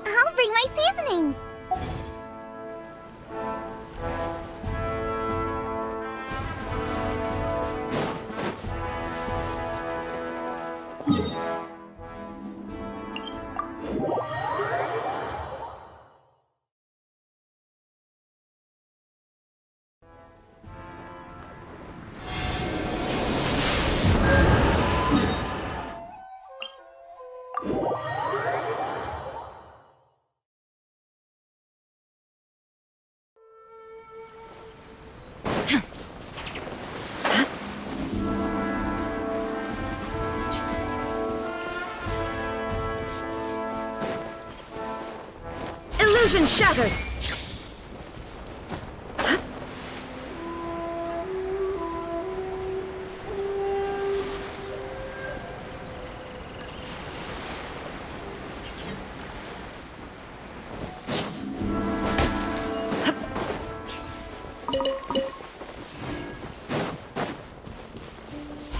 I'll bring my seasonings. Illusion shattered!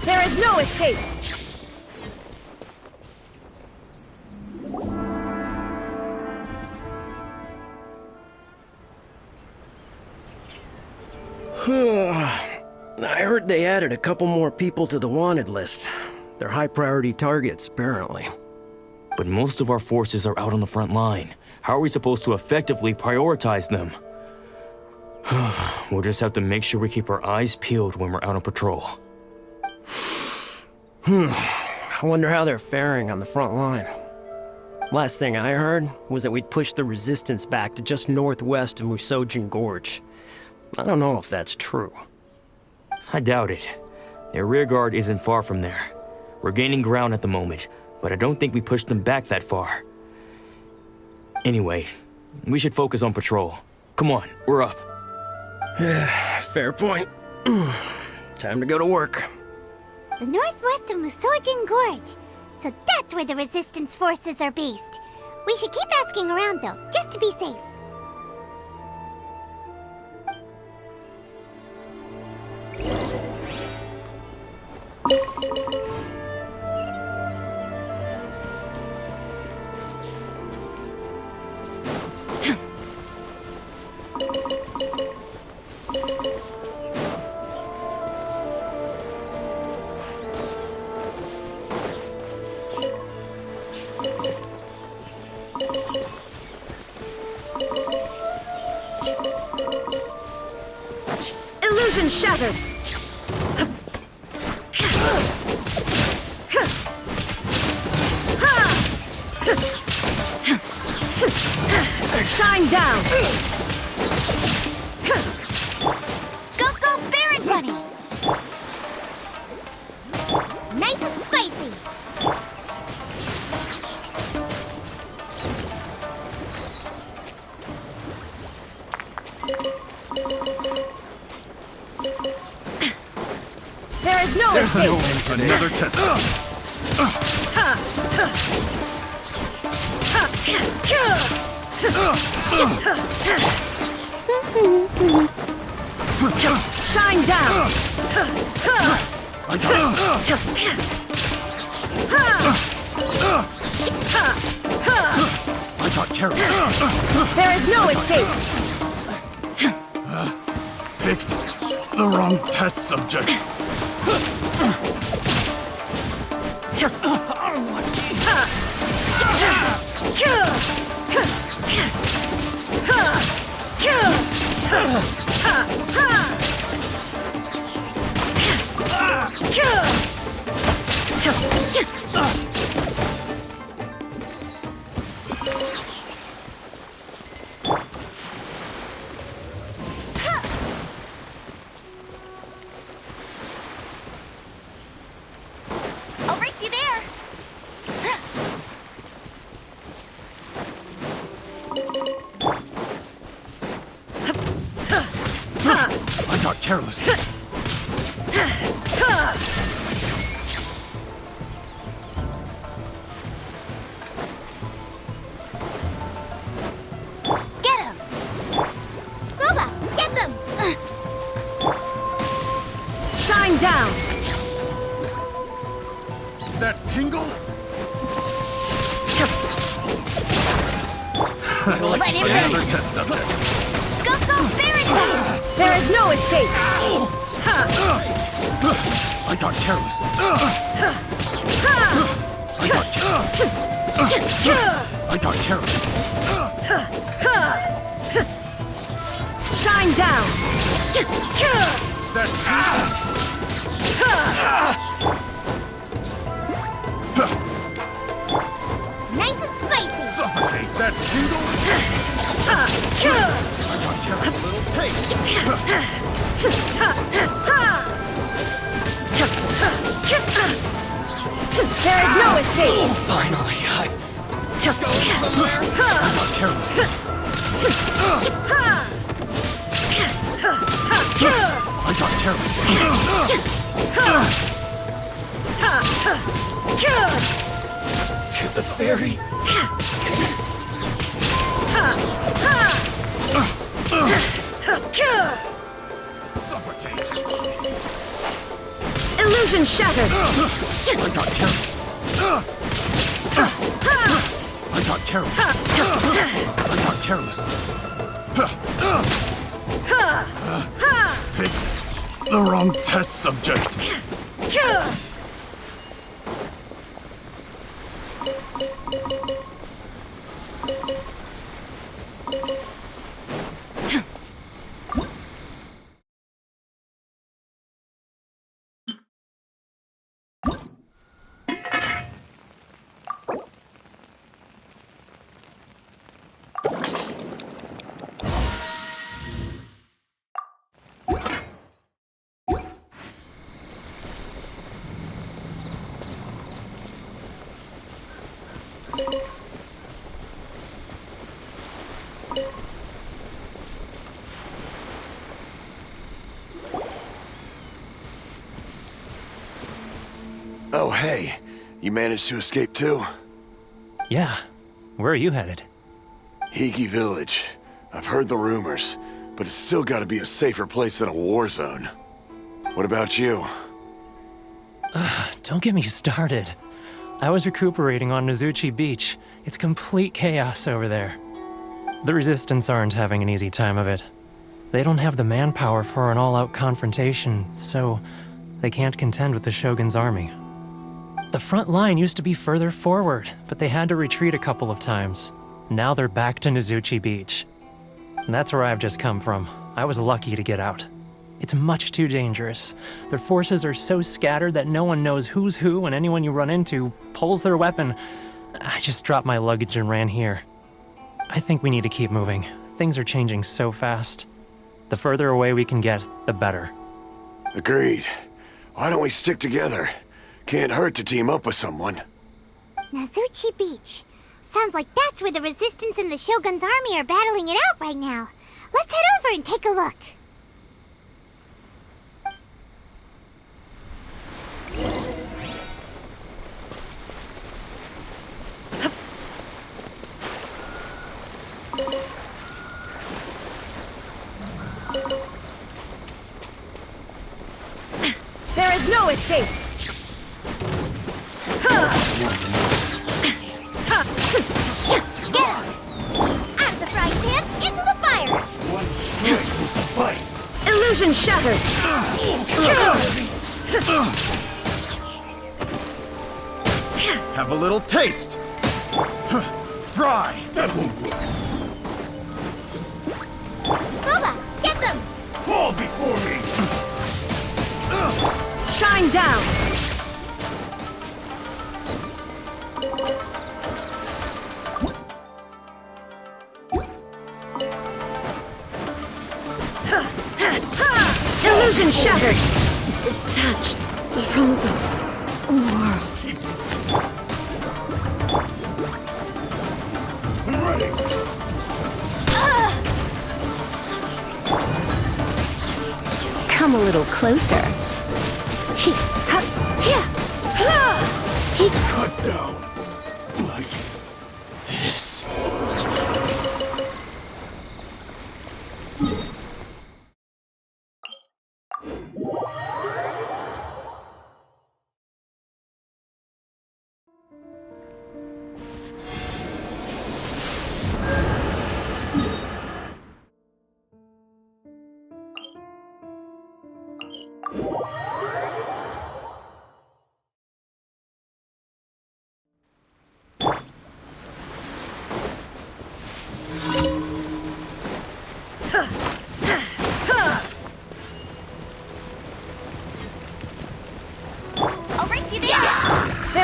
There is no escape! I heard they added a couple more people to the wanted list. They're high-priority targets, apparently. But most of our forces are out on the front line. How are we supposed to effectively prioritize them? We'll just have to make sure we keep our eyes peeled when we're out on patrol. I wonder how they're faring on the front line. Last thing I heard was that we'd pushed the resistance back to just northwest of Musojin Gorge. I don't know if that's true. I doubt it. Their rearguard isn't far from there. We're gaining ground at the moment, but I don't think we pushed them back that far. Anyway, we should focus on patrol. Come on, we're up. Fair point. Time to go to work. The northwest of Musojin Gorge. So that's where the resistance forces are based. We should keep asking around though, just to be safe. Illusion shattered! Shine down! Go, Baron Bunny! Nice and spicy! There is no There's escape! no end to another test. Shine down! I got I got carried. There is no escape! Picked the wrong test subject. I'll race you there! I got careless. Shine down! That tingle? Let him Another in! test subject. Go, go, Barrington! There is no escape! I got careless. I got careless. I got careless. Shine down! That Nice and spicy! suffocate. That tingle? I got careless. A little taste. There is no escape! Finally, I got careless. I got careless. the ferry. Suffocate. Illusion shattered! I got careless. I got careless. I got careless. Picked the wrong test subject. Oh, hey. You managed to escape too? Yeah. Where are you headed? Hiki Village. I've heard the rumors, but it's still gotta be a safer place than a war zone. What about you? Don't get me started. I was recuperating on Nizuchi Beach. It's complete chaos over there. The Resistance aren't having an easy time of it. They don't have the manpower for an all-out confrontation, so they can't contend with the Shogun's army. The front line used to be further forward, but they had to retreat a couple of times. Now they're back to Nizuchi Beach. And that's where I've just come from. I was lucky to get out. It's much too dangerous. Their forces are so scattered that no one knows who's who, and anyone you run into pulls their weapon. I just dropped my luggage and ran here. I think we need to keep moving. Things are changing so fast. The further away we can get, the better. Agreed. Why don't we stick together? Can't hurt to team up with someone. Nizuchi Beach. Sounds like that's where the Resistance and the Shogun's army are battling it out right now. Let's head over and take a look. There is no escape! Get him! Out of the frying pan, into the fire! One strike will suffice. Illusion shattered! Have a little taste. Fry. That won't work. Booba, get them! Fall before me. Shine down! Illusion shattered! Detached from the world. I'm ready. Come a little closer. Cut down. Like this.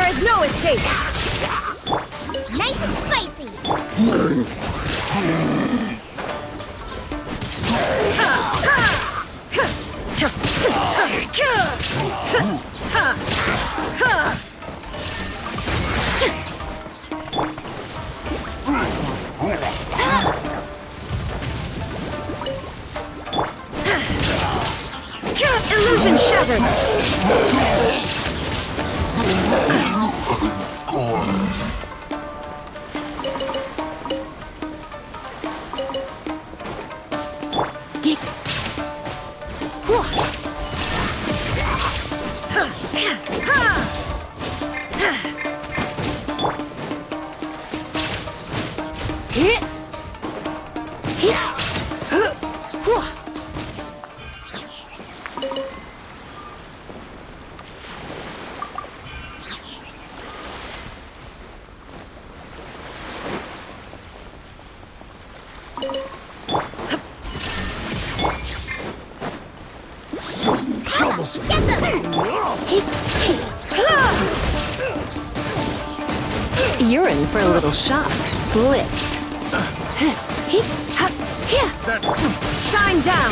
is no escape! Nice and spicy. Illusion shattered! You're in for a little shock. Blitz. Shine down!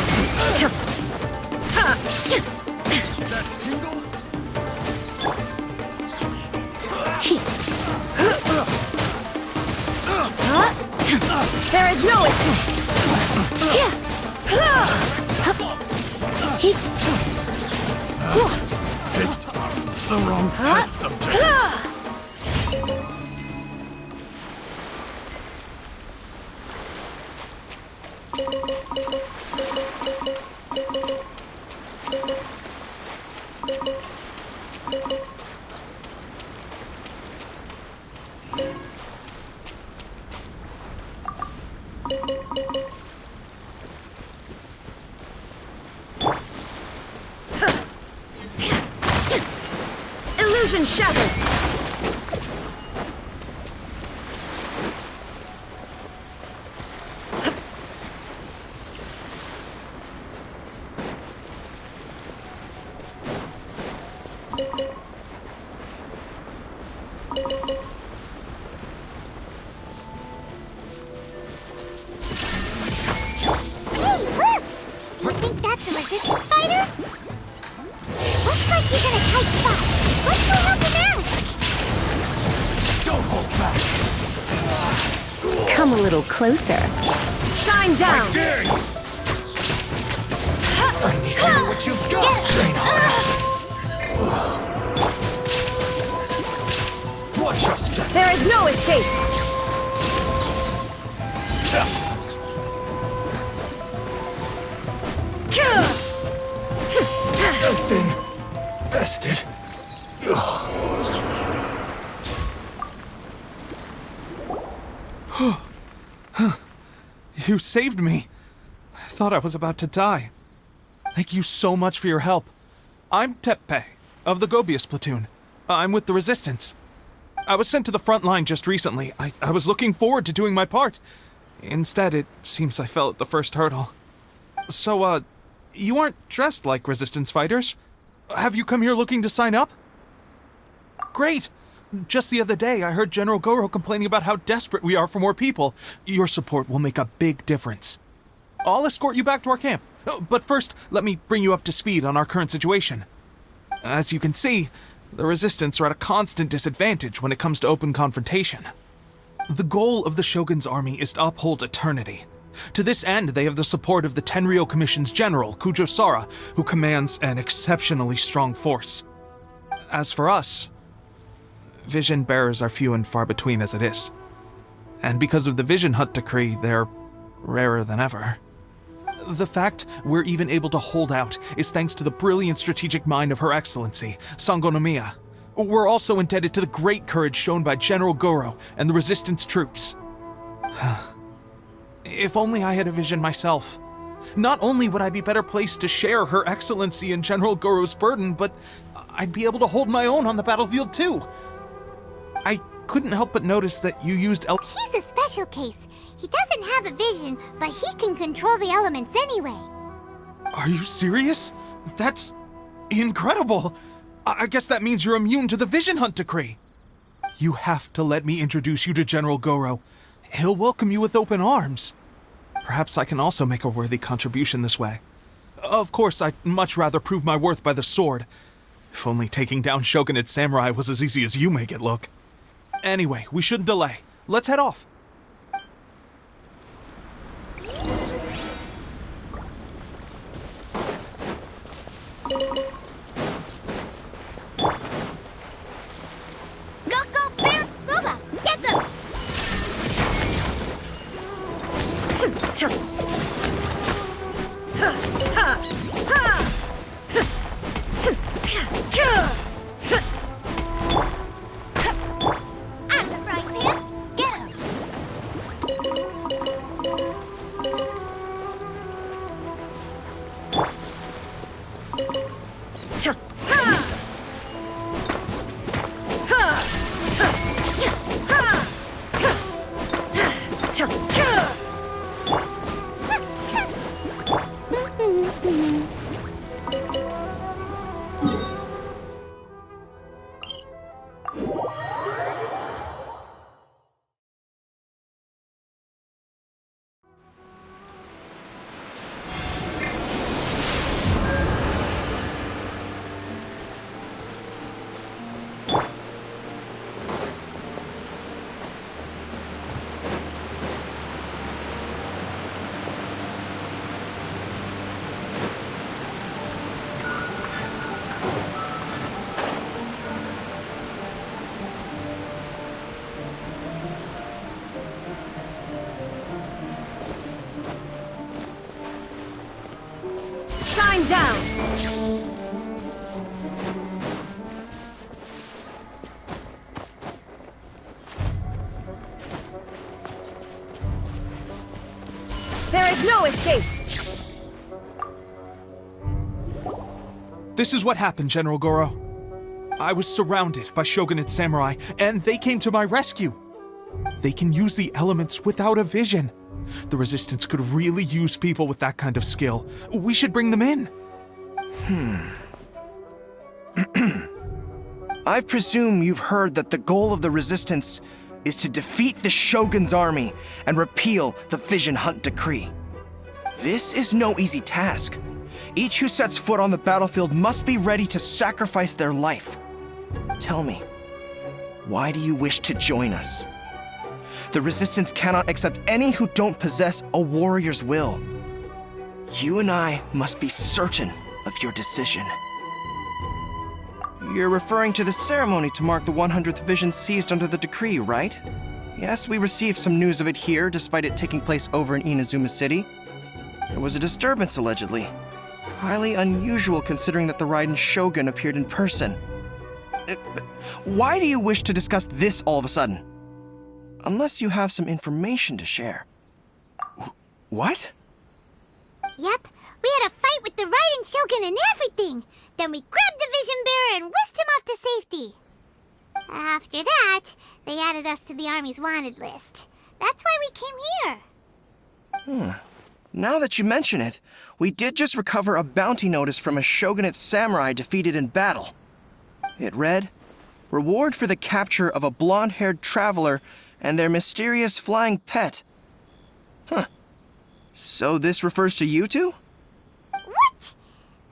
There is no escape! The wrong test subject. Illusion shattered! Hey, look! Do you think that's a resistance fighter? Looks like he's in a tight spot. Let's go help him out! Don't hold back. Come a little closer. Shine down! Dare you. I need to hear what you've got, trainer. Watch your step. There is no escape! I've been bested. You saved me. I thought I was about to die. Thank you so much for your help. I'm Tepe, of the Gobius platoon. I'm with the Resistance. I was sent to the front line just recently. I was looking forward to doing my part. Instead, it seems I fell at the first hurdle. So, you aren't dressed like Resistance fighters? Have you come here looking to sign up? Great! Just the other day, I heard General Goro complaining about how desperate we are for more people. Your support will make a big difference. I'll escort you back to our camp. But first, let me bring you up to speed on our current situation. As you can see, the Resistance are at a constant disadvantage when it comes to open confrontation. The goal of the Shogun's army is to uphold eternity. To this end, they have the support of the Tenryou Commission's general, Kujo Sara, who commands an exceptionally strong force. As for us, vision bearers are few and far between as it is. And because of the Vision Hut decree, they're rarer than ever. The fact we're even able to hold out is thanks to the brilliant strategic mind of Her Excellency, Sango no Miya. We're also indebted to the great courage shown by General Goro and the Resistance troops. If only I had a vision myself. Not only would I be better placed to share Her Excellency and General Goro's burden, but I'd be able to hold my own on the battlefield too. I couldn't help but notice that you used He's a special case. He doesn't have a vision, but he can control the elements anyway. Are you serious? That's incredible. I guess that means you're immune to the Vision Hunt decree. You have to let me introduce you to General Goro. He'll welcome you with open arms. Perhaps I can also make a worthy contribution this way. Of course, I'd much rather prove my worth by the sword. If only taking down Shogunate Samurai was as easy as you make it look. Anyway, we shouldn't delay. Let's head off. Go, go, Bear! Ruba, get them! Out of the frying pan! Get him! Shine down! There is no escape! This is what happened, General Goro. I was surrounded by Shogunate Samurai, and they came to my rescue. They can use the elements without a vision. The Resistance could really use people with that kind of skill. We should bring them in. I presume you've heard that the goal of the Resistance is to defeat the Shogun's army and repeal the Vision Hunt Decree. This is no easy task. Each who sets foot on the battlefield must be ready to sacrifice their life. Tell me, why do you wish to join us? The Resistance cannot accept any who don't possess a warrior's will. You and I must be certain of your decision. You're referring to the ceremony to mark the 100th Vision seized under the decree, right? Yes, we received some news of it here, despite it taking place over in Inazuma City. There was a disturbance, allegedly. Highly unusual considering that the Raiden Shogun appeared in person. But why do you wish to discuss this all of a sudden? Unless you have some information to share. What? Yep, we had a fight with the Raiden Shogun and everything. Then we grabbed the Vision Bearer and whisked him off to safety. After that, they added us to the Army's wanted list. That's why we came here. Now that you mention it, we did just recover a bounty notice from a Shogunate samurai defeated in battle. It read, "Reward for the capture of a blonde-haired traveler and their mysterious flying pet." So this refers to you two? What?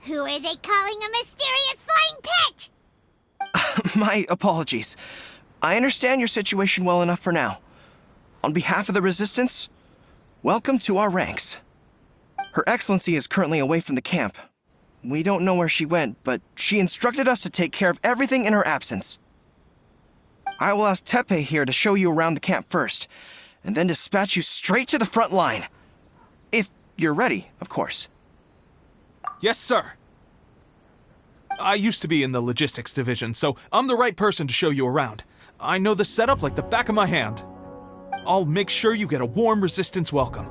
Who are they calling a mysterious flying pet? My apologies. I understand your situation well enough for now. On behalf of the Resistance, welcome to our ranks. Her Excellency is currently away from the camp. We don't know where she went, but she instructed us to take care of everything in her absence. I will ask Teppei here to show you around the camp first, and then dispatch you straight to the front line. If you're ready, of course. Yes, sir. I used to be in the logistics division, so I'm the right person to show you around. I know the setup like the back of my hand. I'll make sure you get a warm Resistance welcome.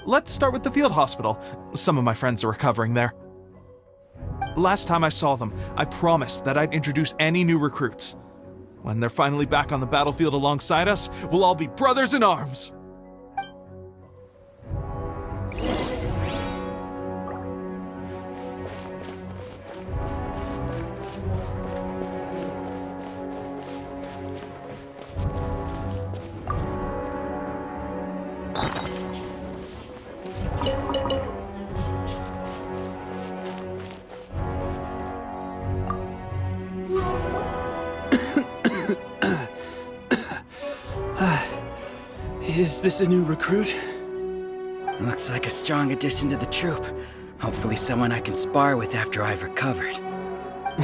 Let's start with the field hospital. Some of my friends are recovering there. Last time I saw them, I promised that I'd introduce any new recruits. When they're finally back on the battlefield alongside us, we'll all be brothers in arms. Is this a new recruit? Looks like a strong addition to the troop. Hopefully someone I can spar with after I've recovered.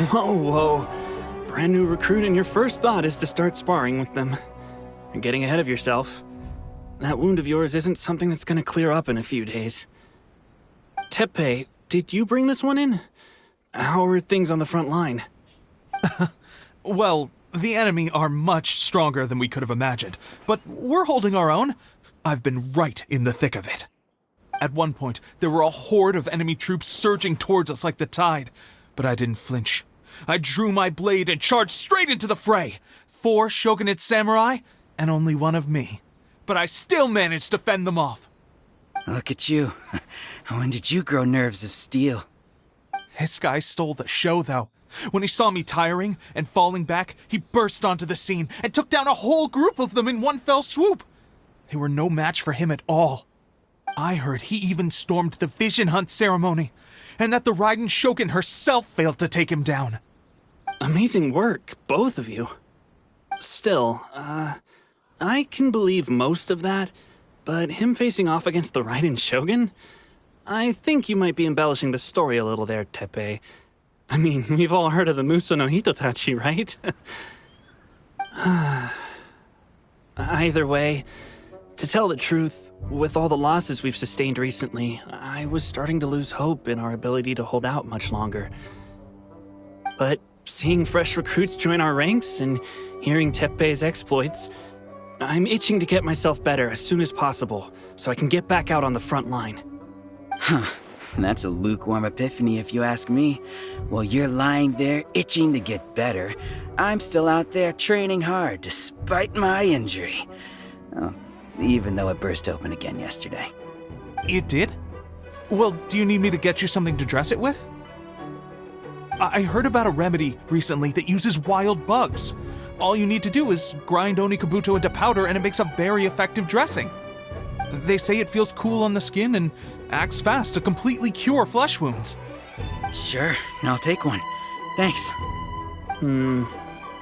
Whoa. Brand new recruit and your first thought is to start sparring with them. You're getting ahead of yourself. That wound of yours isn't something that's gonna clear up in a few days. Tepe, did you bring this one in? How are things on the front line? Well, the enemy are much stronger than we could have imagined, but we're holding our own. I've been right in the thick of it. At one point, there were a horde of enemy troops surging towards us like the tide, but I didn't flinch. I drew my blade and charged straight into the fray. 4 shogunate samurai, and only one of me. But I still managed to fend them off. Look at you. When did you grow nerves of steel? This guy stole the show, though. When he saw me tiring and falling back, he burst onto the scene and took down a whole group of them in one fell swoop. They were no match for him at all. I heard he even stormed the vision hunt ceremony, and that the Raiden Shogun herself failed to take him down. Amazing work, both of you. Still, I can believe most of that, but him facing off against the Raiden Shogun? I think you might be embellishing the story a little there, Tepe. I mean, we've all heard of the Muso no Hitotachi, right? Either way, to tell the truth, with all the losses we've sustained recently, I was starting to lose hope in our ability to hold out much longer. But seeing fresh recruits join our ranks and hearing Tepe's exploits, I'm itching to get myself better as soon as possible so I can get back out on the front line. Huh. That's a lukewarm epiphany if you ask me. While you're lying there itching to get better, I'm still out there training hard despite my injury. Oh, even though it burst open again yesterday. It did? Well, do you need me to get you something to dress it with? I heard about a remedy recently that uses wild bugs. All you need to do is grind Onikabuto into powder and it makes a very effective dressing. They say it feels cool on the skin and acts fast to completely cure flesh wounds. Sure, I'll take one. Thanks.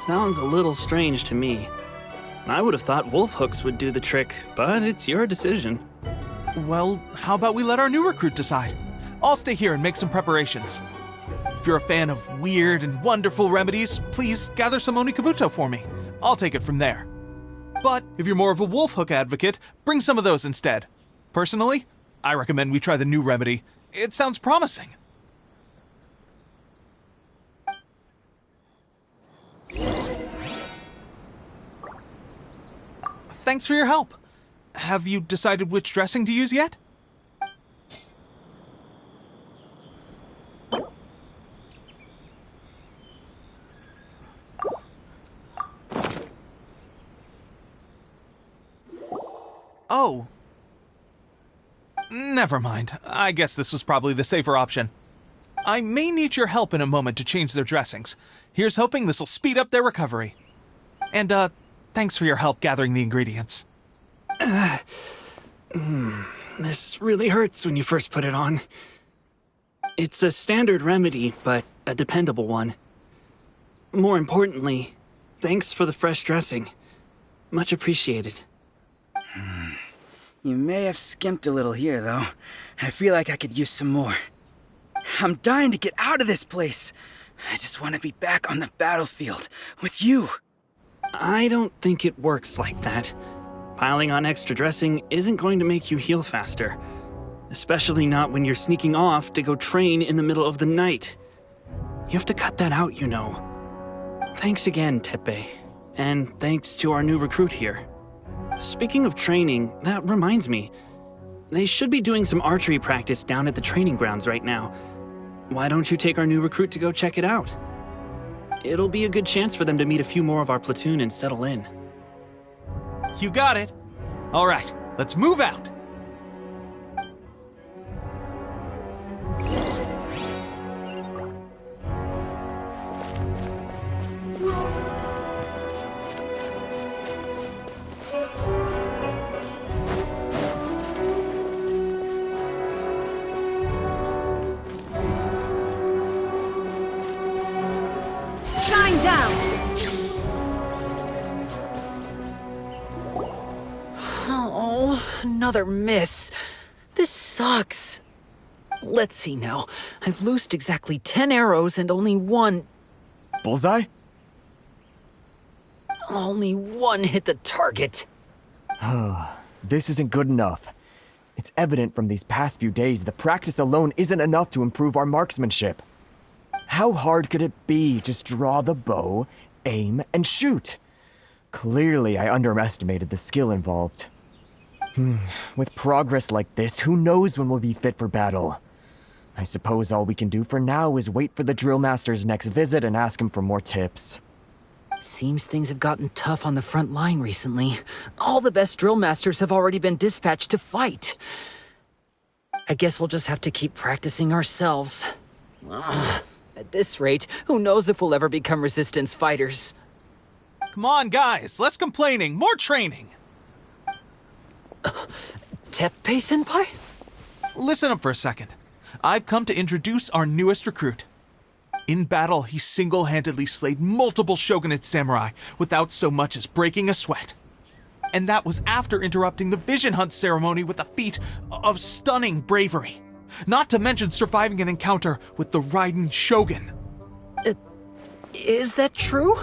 Sounds a little strange to me. I would have thought wolf hooks would do the trick, but it's your decision. Well, how about we let our new recruit decide? I'll stay here and make some preparations. If you're a fan of weird and wonderful remedies, please gather some Onikabuto for me. I'll take it from there. But if you're more of a wolf hook advocate, bring some of those instead. Personally, I recommend we try the new remedy. It sounds promising. Thanks for your help. Have you decided which dressing to use yet? Oh. Never mind. I guess this was probably the safer option. I may need your help in a moment to change their dressings. Here's hoping this'll speed up their recovery. And, thanks for your help gathering the ingredients. This really hurts when you first put it on. It's a standard remedy, but a dependable one. More importantly, thanks for the fresh dressing. Much appreciated. You may have skimped a little here, though. I feel like I could use some more. I'm dying to get out of this place. I just want to be back on the battlefield with you. I don't think it works like that. Piling on extra dressing isn't going to make you heal faster. Especially not when you're sneaking off to go train in the middle of the night. You have to cut that out, you know. Thanks again, Tepe. And thanks to our new recruit here. Speaking of training, that reminds me. They should be doing some archery practice down at the training grounds right now. Why don't you take our new recruit to go check it out? It'll be a good chance for them to meet a few more of our platoon and settle in. You got it. All right, let's move out. Shine down! another miss. This sucks. Let's see now. I've loosed exactly 10 arrows and only one... Bullseye? Only one hit the target. This isn't good enough. It's evident from these past few days the practice alone isn't enough to improve our marksmanship. How hard could it be? Just draw the bow, aim, and shoot. Clearly, I underestimated the skill involved. With progress like this, who knows when we'll be fit for battle? I suppose all we can do for now is wait for the drill master's next visit and ask him for more tips. Seems things have gotten tough on the front line recently. All the best drill masters have already been dispatched to fight. I guess we'll just have to keep practicing ourselves. At this rate, who knows if we'll ever become resistance fighters. Come on, guys, less complaining, more training. Teppei-senpai? Listen up for a second. I've come to introduce our newest recruit. In battle, he single-handedly slayed multiple shogunate samurai without so much as breaking a sweat. And that was after interrupting the vision hunt ceremony with a feat of stunning bravery. Not to mention surviving an encounter with the Raiden Shogun. Is that true?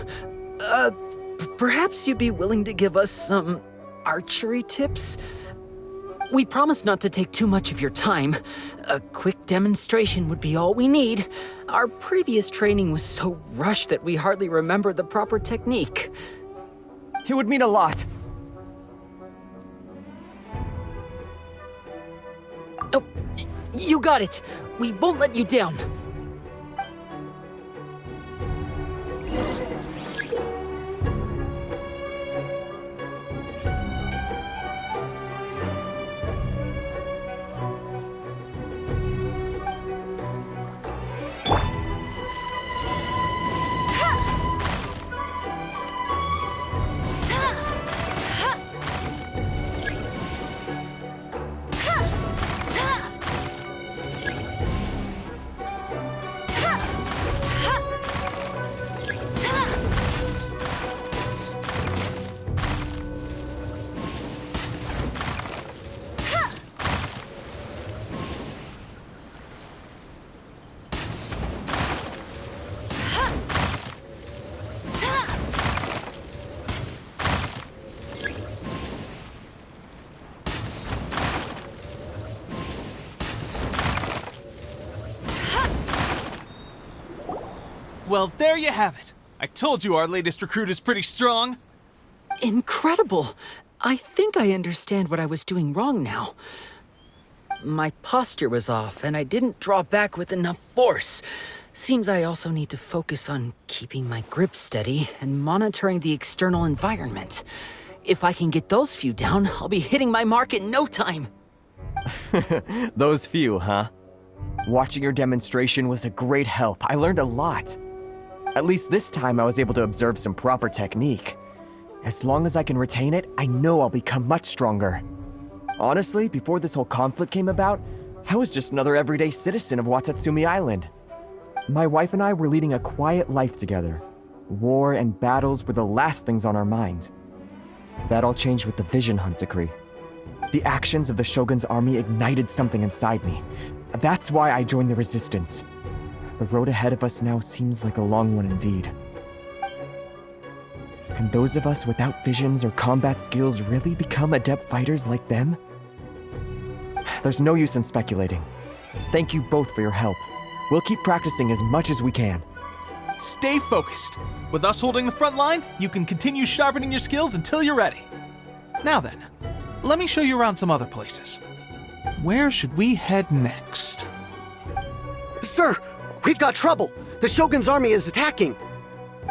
Perhaps you'd be willing to give us some archery tips? We promise not to take too much of your time. A quick demonstration would be all we need. Our previous training was so rushed that we hardly remember the proper technique. It would mean a lot. Oh, you got it. We won't let you down. Well, there you have it. I told you our latest recruit is pretty strong. Incredible! I think I understand what I was doing wrong now. My posture was off, and I didn't draw back with enough force. Seems I also need to focus on keeping my grip steady and monitoring the external environment. If I can get those few down, I'll be hitting my mark in no time. Those few, huh? Watching your demonstration was a great help. I learned a lot. At least this time I was able to observe some proper technique. As long as I can retain it, I know I'll become much stronger. Honestly, before this whole conflict came about, I was just another everyday citizen of Watatsumi Island. My wife and I were leading a quiet life together. War and battles were the last things on our mind. That all changed with the Vision Hunt decree. The actions of the Shogun's army ignited something inside me. That's why I joined the resistance. The road ahead of us now seems like a long one indeed. Can those of us without visions or combat skills really become adept fighters like them? There's no use in speculating. Thank you both for your help. We'll keep practicing as much as we can. Stay focused. With us holding the front line, you can continue sharpening your skills until you're ready. Now then, let me show you around some other places. Where should we head next? Sir, we've got trouble. The Shogun's army is attacking.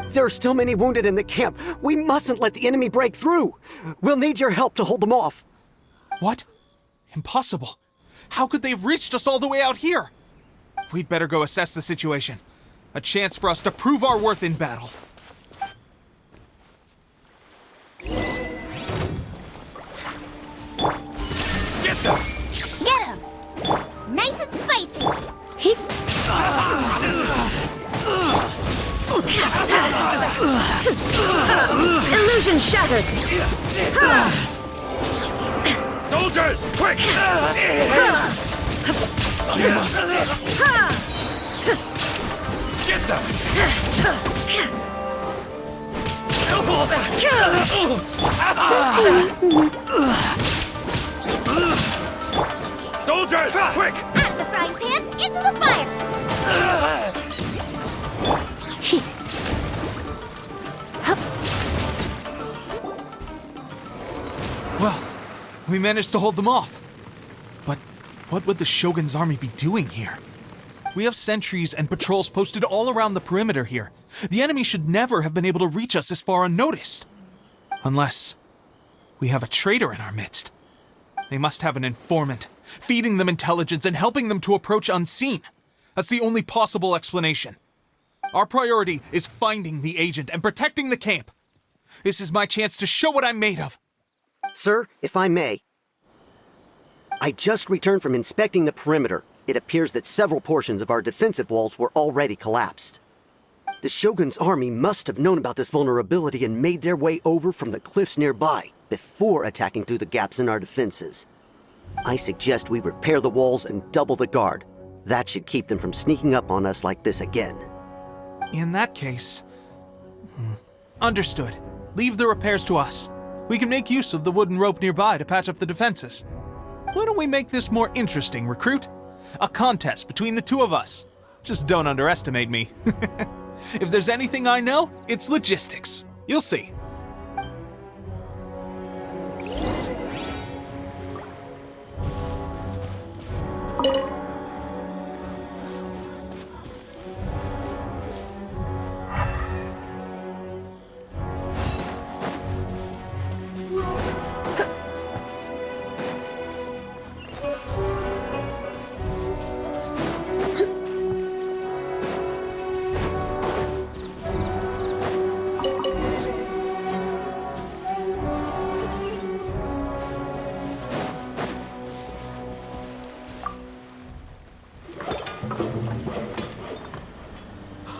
There are still many wounded in the camp. We mustn't let the enemy break through. We'll need your help to hold them off. What? Impossible. How could they have reached us all the way out here? We'd better go assess the situation. A chance for us to prove our worth in battle. Get them! Get him! Nice and spicy! Illusion shattered! Soldiers, quick! Get them! Soldiers, quick! Out of the frying pan, into the fire! Well, we managed to hold them off. But what would the Shogun's army be doing here? We have sentries and patrols posted all around the perimeter here. The enemy should never have been able to reach us this far unnoticed. Unless we have a traitor in our midst. They must have an informant, feeding them intelligence and helping them to approach unseen. That's the only possible explanation. Our priority is finding the agent and protecting the camp. This is my chance to show what I'm made of. Sir, if I may. I just returned from inspecting the perimeter. It appears that several portions of our defensive walls were already collapsed. The Shogun's army must have known about this vulnerability and made their way over from the cliffs nearby before attacking through the gaps in our defenses. I suggest we repair the walls and double the guard. That should keep them from sneaking up on us like this again. In that case... Understood. Leave the repairs to us. We can make use of the wooden rope nearby to patch up the defenses. Why don't we make this more interesting, recruit? A contest between the two of us. Just don't underestimate me. If there's anything I know, it's logistics. You'll see.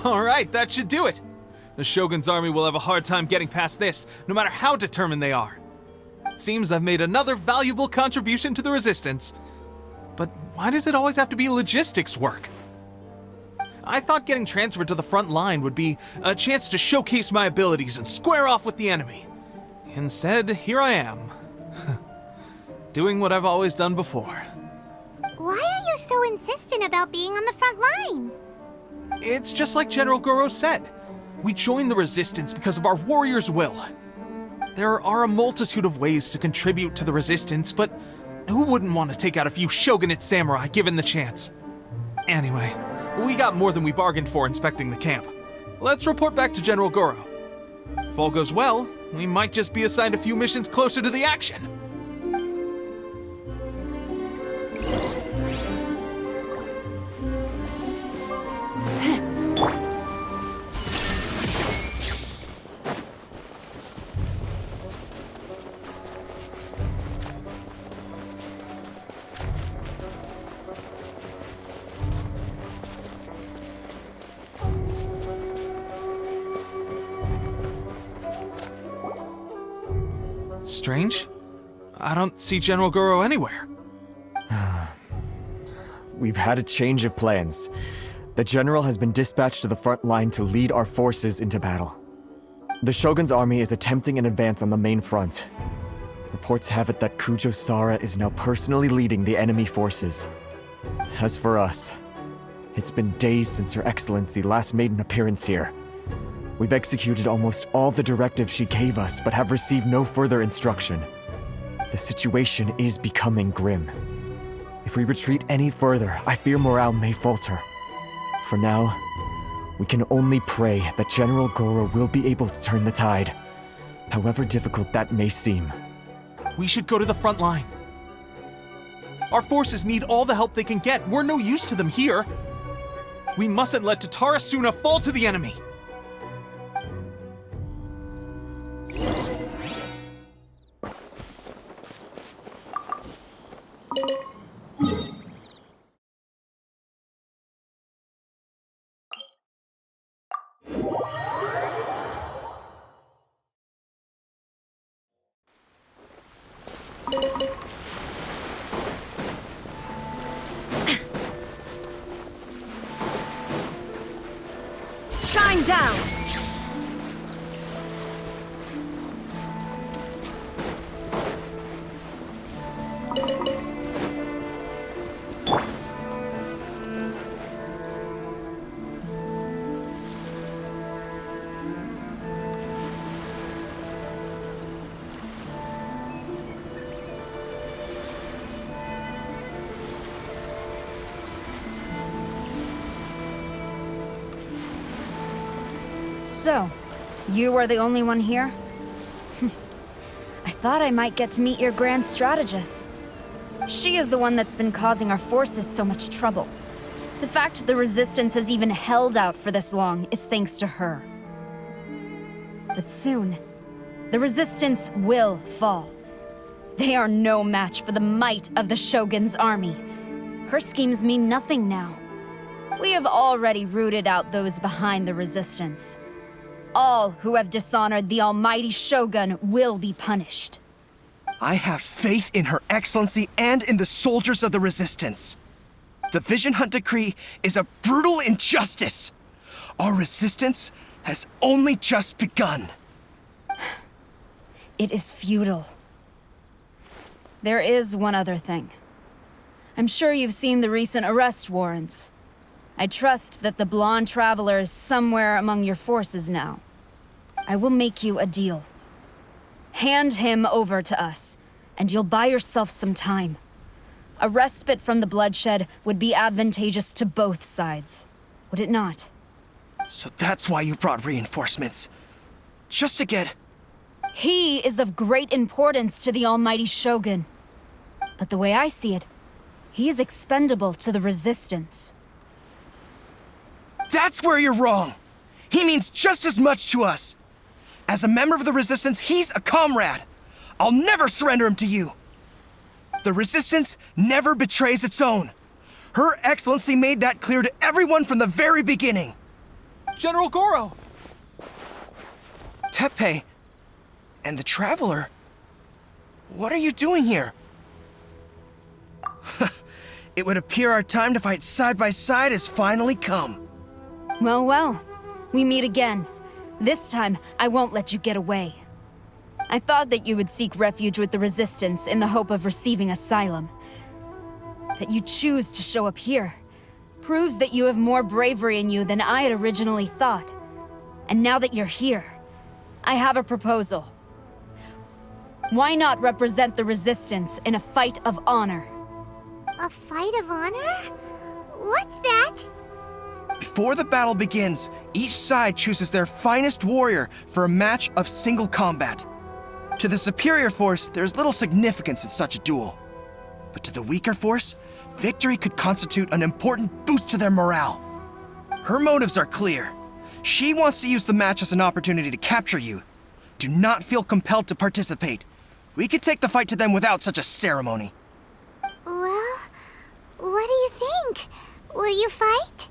Alright, that should do it. The Shogun's army will have a hard time getting past this, no matter how determined they are. It seems I've made another valuable contribution to the resistance. But why does it always have to be logistics work? I thought getting transferred to the front line would be a chance to showcase my abilities and square off with the enemy. Instead, here I am. Doing what I've always done before. Why are you so insistent about being on the front line? It's just like General Goro said. We joined the resistance because of our warrior's will. There are a multitude of ways to contribute to the resistance, but who wouldn't want to take out a few shogunate samurai given the chance? Anyway, we got more than we bargained for inspecting the camp. Let's report back to General Goro. If all goes well, we might just be assigned a few missions closer to the action. Strange. I don't see General Goro anywhere. We've had a change of plans. The general has been dispatched to the front line to lead our forces into battle. The Shogun's army is attempting an advance on the main front. Reports have it that Kujo Sara is now personally leading the enemy forces. As for us, it's been days since Her Excellency last made an appearance here. We've executed almost all the directives she gave us, but have received no further instruction. The situation is becoming grim. If we retreat any further, I fear morale may falter. For now, we can only pray that General Goro will be able to turn the tide, however difficult that may seem. We should go to the front line. Our forces need all the help they can get. We're no use to them here. We mustn't let Tatara Suna fall to the enemy. Bearing down! So, you are the only one here? I thought I might get to meet your grand strategist. She is the one that's been causing our forces so much trouble. The fact the Resistance has even held out for this long is thanks to her. But soon, the Resistance will fall. They are no match for the might of the Shogun's army. Her schemes mean nothing now. We have already rooted out those behind the Resistance. All who have dishonored the almighty Shogun will be punished. I have faith in Her Excellency and in the soldiers of the Resistance. The Vision Hunt Decree is a brutal injustice. Our resistance has only just begun. It is futile. There is one other thing. I'm sure you've seen the recent arrest warrants. I trust that the blonde traveler is somewhere among your forces now. I will make you a deal. Hand him over to us, and you'll buy yourself some time. A respite from the bloodshed would be advantageous to both sides, would it not? So that's why you brought reinforcements. Just to get... He is of great importance to the almighty Shogun. But the way I see it, he is expendable to the Resistance. That's where you're wrong. He means just as much to us. As a member of the Resistance, he's a comrade. I'll never surrender him to you. The Resistance never betrays its own. Her Excellency made that clear to everyone from the very beginning. General Goro! Teppei and the Traveler, what are you doing here? It would appear our time to fight side by side has finally come. Well, well, we meet again. This time, I won't let you get away. I thought that you would seek refuge with the Resistance in the hope of receiving asylum. That you choose to show up here proves that you have more bravery in you than I had originally thought. And now that you're here, I have a proposal. Why not represent the Resistance in a fight of honor? A fight of honor? What's that? Before the battle begins, each side chooses their finest warrior for a match of single combat. To the superior force, there's little significance in such a duel. But to the weaker force, victory could constitute an important boost to their morale. Her motives are clear. She wants to use the match as an opportunity to capture you. Do not feel compelled to participate. We could take the fight to them without such a ceremony. Well, what do you think? Will you fight?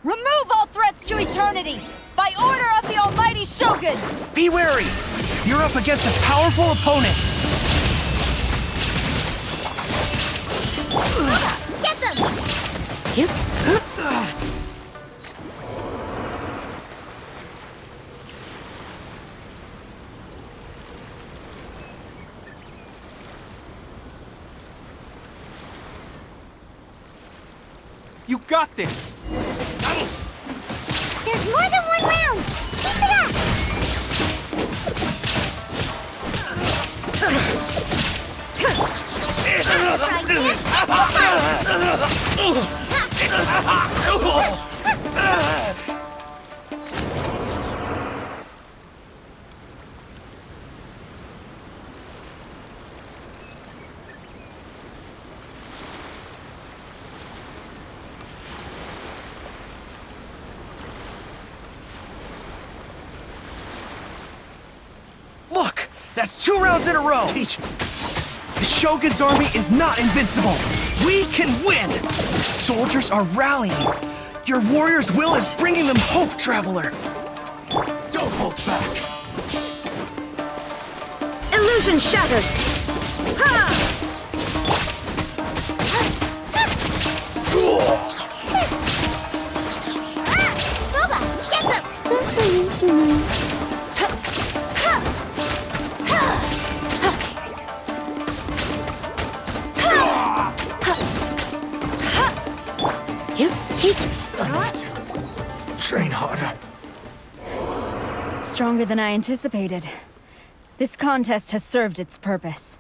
Remove all threats to eternity! By order of the almighty Shogun! Be wary! You're up against a powerful opponent! Get them! You got this! There's more than one round! Keep it up! Try this, That's 2 rounds in a row! Teach me. The Shogun's army is not invincible! We can win! The soldiers are rallying! Your warrior's will is bringing them hope, Traveler! Don't hold back! Illusion shattered! Ha! Booba, get them! Train harder. Stronger than I anticipated. This contest has served its purpose.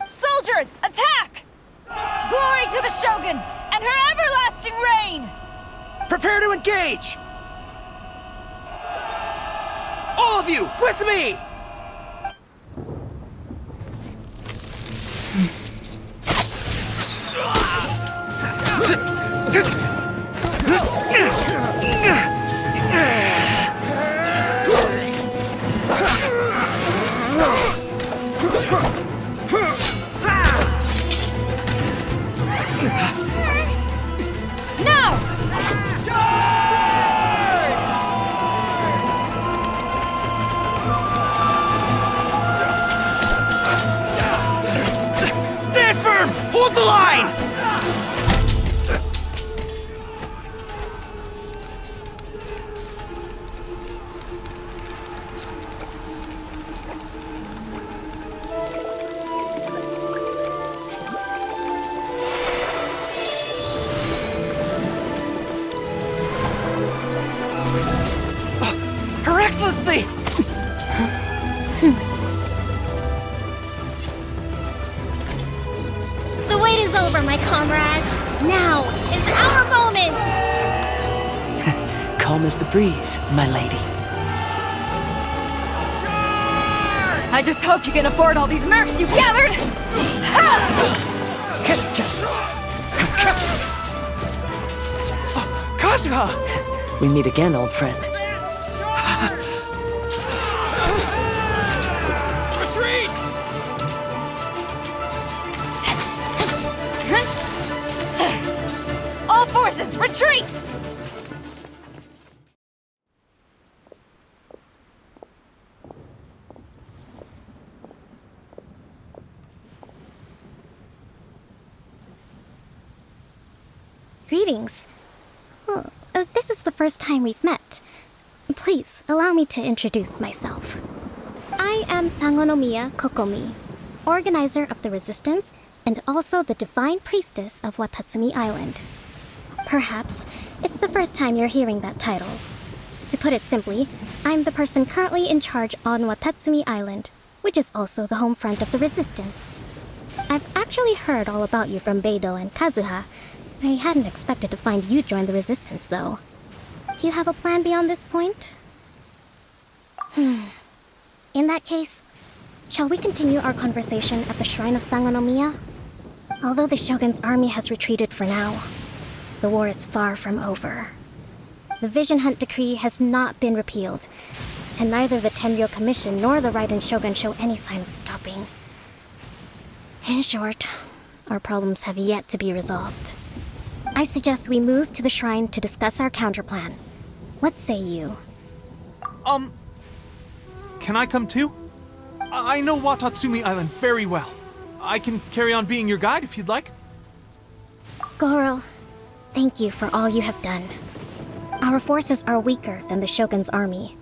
Soldiers, attack! Glory to the Shogun and her everlasting reign! Prepare to engage! All of you, with me! Stand firm! Hold the line! Her Excellency! The wait is over, my comrades. Now is our moment! Calm as the breeze, my lady. I just hope you can afford all these mercs you've gathered! Kazuha! We meet again, old friend. All forces, retreat! Greetings. Well, this is the first time we've met. Please, allow me to introduce myself. I am Sangonomiya Kokomi, organizer of the Resistance and also the Divine Priestess of Watatsumi Island. Perhaps it's the first time you're hearing that title. To put it simply, I'm the person currently in charge on Watatsumi Island, which is also the home front of the Resistance. I've actually heard all about you from Beidou and Kazuha. I hadn't expected to find you join the Resistance, though. Do you have a plan beyond this point? In that case, shall we continue our conversation at the Shrine of Sangonomiya? Although the Shogun's army has retreated for now, the war is far from over. The Vision Hunt Decree has not been repealed, and neither the Tenryo Commission nor the Raiden Shogun show any sign of stopping. In short, our problems have yet to be resolved. I suggest we move to the shrine to discuss our counterplan. What say you? Can I come too? I know Watatsumi Island very well. I can carry on being your guide if you'd like. Goro, thank you for all you have done. Our forces are weaker than the Shogun's army,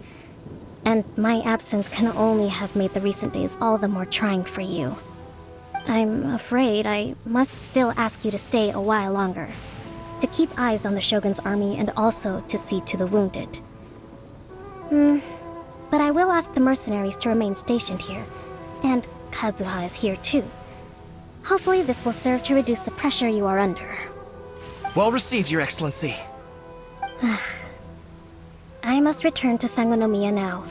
and my absence can only have made the recent days all the more trying for you. I'm afraid I must still ask you to stay a while longer, to keep eyes on the Shogun's army and also to see to the wounded. But I will ask the mercenaries to remain stationed here, and Kazuha is here too. Hopefully this will serve to reduce the pressure you are under. Well received, Your Excellency. I must return to Sangonomiya now.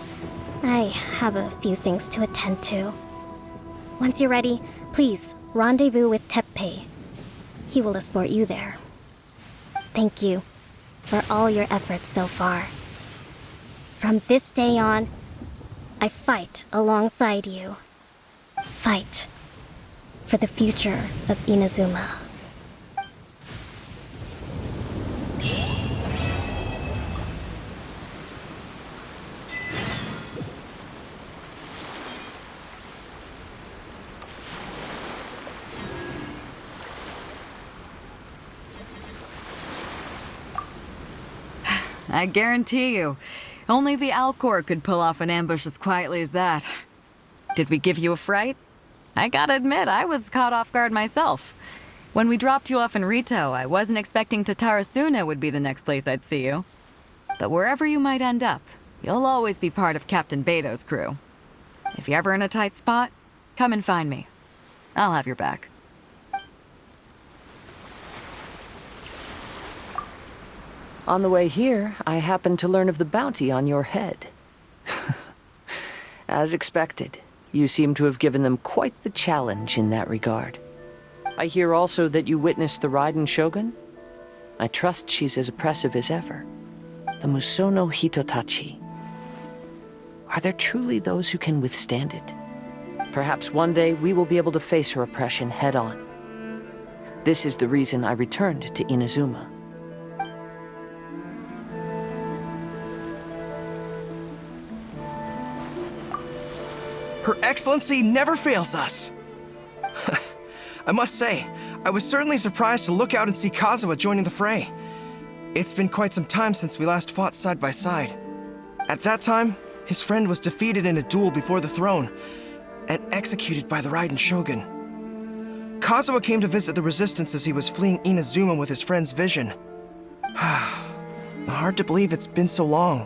I have a few things to attend to. Once you're ready, please rendezvous with Teppei. He will escort you there. Thank you for all your efforts so far. From this day on, I fight alongside you. Fight for the future of Inazuma. I guarantee you, only the Alcor could pull off an ambush as quietly as that. Did we give you a fright? I gotta admit, I was caught off guard myself. When we dropped you off in Rito, I wasn't expecting Tatarasuna would be the next place I'd see you. But wherever you might end up, you'll always be part of Captain Beto's crew. If you're ever in a tight spot, come and find me. I'll have your back. On the way here, I happened to learn of the bounty on your head. As expected, you seem to have given them quite the challenge in that regard. I hear also that you witnessed the Raiden Shogun? I trust she's as oppressive as ever. The Musono Hitotachi. Are there truly those who can withstand it? Perhaps one day we will be able to face her oppression head-on. This is the reason I returned to Inazuma. Her Excellency never fails us. I must say, I was certainly surprised to look out and see Kazuha joining the fray. It's been quite some time since we last fought side by side. At that time, his friend was defeated in a duel before the throne and executed by the Raiden Shogun. Kazuha came to visit the resistance as he was fleeing Inazuma with his friend's vision. Hard to believe it's been so long.